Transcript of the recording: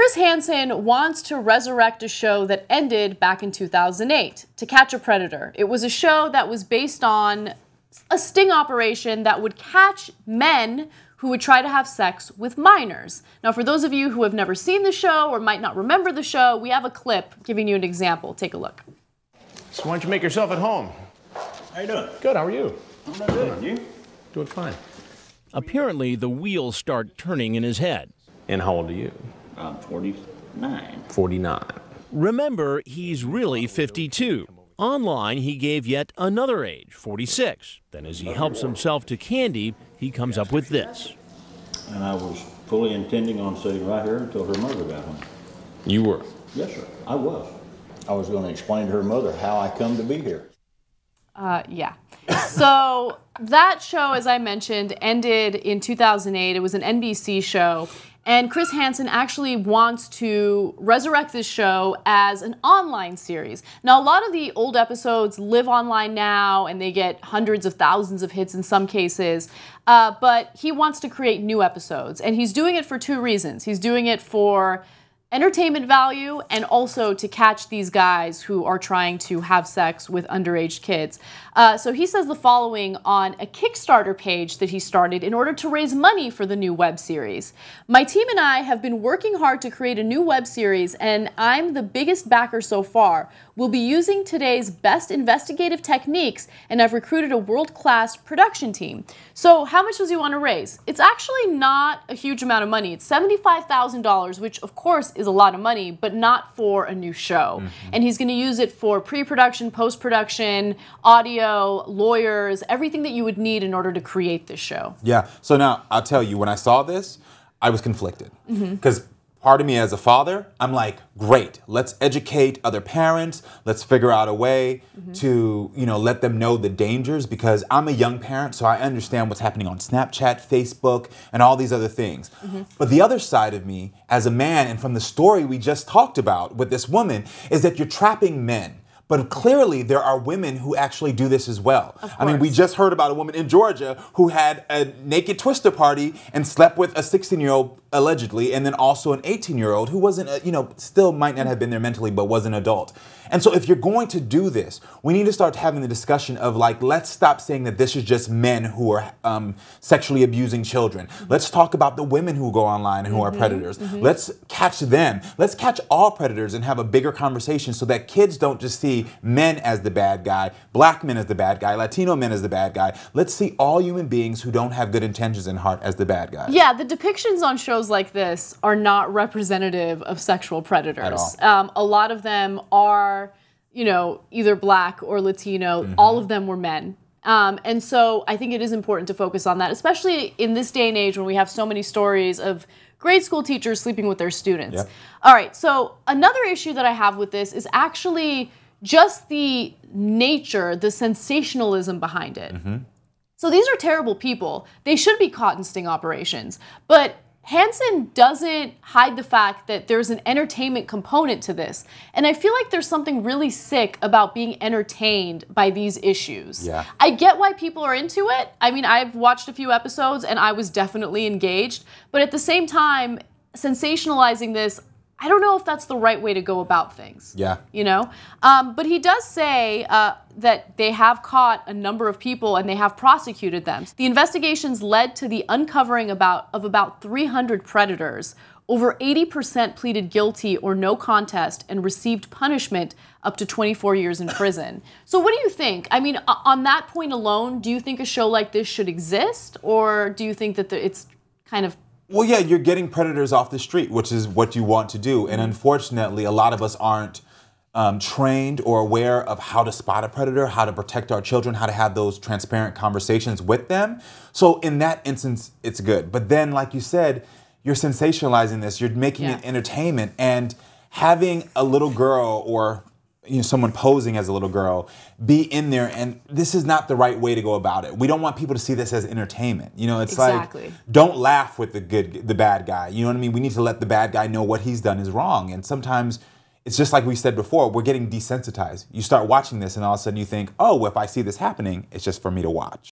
Chris Hansen wants to resurrect a show that ended back in 2008, To Catch a Predator. It was a show that was based on a sting operation that would catch men who would try to have sex with minors. Now, for those of you who have never seen the show or might not remember the show, we have a clip giving you an example. Take a look. So why don't you make yourself at home? How you doing? Good, how are you? I'm not good. You? Doing fine. Apparently, the wheels start turning in his head. And how old are you? I'm 49. 49. Remember, he's really 52. Online, he gave yet another age, 46. Then as he helps himself to candy, he comes up with this. And I was fully intending on sitting right here until her mother got home. You were? Yes, sir. I was. I was going to explain to her mother how I come to be here. Yeah. So that show, as I mentioned, ended in 2008. It was an NBC show. And Chris Hansen actually wants to resurrect this show as an online series. Now, a lot of the old episodes live online now, and they get hundreds of thousands of hits in some cases. But he wants to create new episodes. And he's doing it for two reasons. He's doing it for entertainment value and also to catch these guys who are trying to have sex with underage kids. So he says the following on a Kickstarter page that he started in order to raise money for the new web series. My team and I have been working hard to create a new web series, and I'm the biggest backer so far. We'll be using today's best investigative techniques, and I've recruited a world-class production team. So how much does he want to raise? It's actually not a huge amount of money. It's $75,000, which of course is a lot of money, but not for a new show. And he's going to use it for pre-production, post-production, audio, lawyers, everything that you would need in order to create this show. Yeah. So now I'll tell you, when I saw this, I was conflicted because part of me as a father, I'm like, great, let's educate other parents. Let's figure out a way to, let them know the dangers, because I'm a young parent, so I understand what's happening on Snapchat, Facebook, and all these other things. But the other side of me as a man, and from the story we just talked about with this woman, is that you're trapping men. But clearly, there are women who actually do this as well. I mean, we just heard about a woman in Georgia who had a naked twister party and slept with a 16-year-old, allegedly, and then also an 18-year-old who wasn't, still might not have been there mentally, but was an adult. And so if you're going to do this, we need to start having the discussion of, like, let's stop saying that this is just men who are sexually abusing children. Let's talk about the women who go online and who are predators. Let's catch them. Let's catch all predators and have a bigger conversation so that kids don't just see men as the bad guy, black men as the bad guy, Latino men as the bad guy. Let's see all human beings who don't have good intentions in heart as the bad guys. Yeah, the depictions on shows like this are not representative of sexual predators. At all. A lot of them are, either black or Latino. All of them were men. And so I think it is important to focus on that, especially in this day and age when we have so many stories of grade school teachers sleeping with their students. Yep. All right, so another issue that I have with this is actually just the nature, the sensationalism behind it. So these are terrible people. They should be caught in sting operations. But Hansen doesn't hide the fact that there's an entertainment component to this. And I feel like there's something really sick about being entertained by these issues. Yeah. I get why people are into it. I mean, I've watched a few episodes and I was definitely engaged. But at the same time, sensationalizing this, I don't know if that's the right way to go about things. Yeah. But he does say that they have caught a number of people and they have prosecuted them. The investigations led to the uncovering of about 300 predators. Over 80% pleaded guilty or no contest and received punishment up to 24 years in prison. So what do you think? I mean, on that point alone, do you think a show like this should exist, or do you think that it's kind of... Well, yeah, you're getting predators off the street, which is what you want to do. And unfortunately, a lot of us aren't trained or aware of how to spot a predator, how to protect our children, how to have those transparent conversations with them. So in that instance, it's good. But then, like you said, you're sensationalizing this. You're making it entertainment. And having a little girl or someone posing as a little girl be in there, and this is not the right way to go about it. We don't want people to see this as entertainment. It's like, don't laugh with the bad guy. You know what I mean? We need to let the bad guy know what he's done is wrong. And sometimes it's just like we said before, we're getting desensitized. You start watching this and all of a sudden you think, oh, if I see this happening, it's just for me to watch.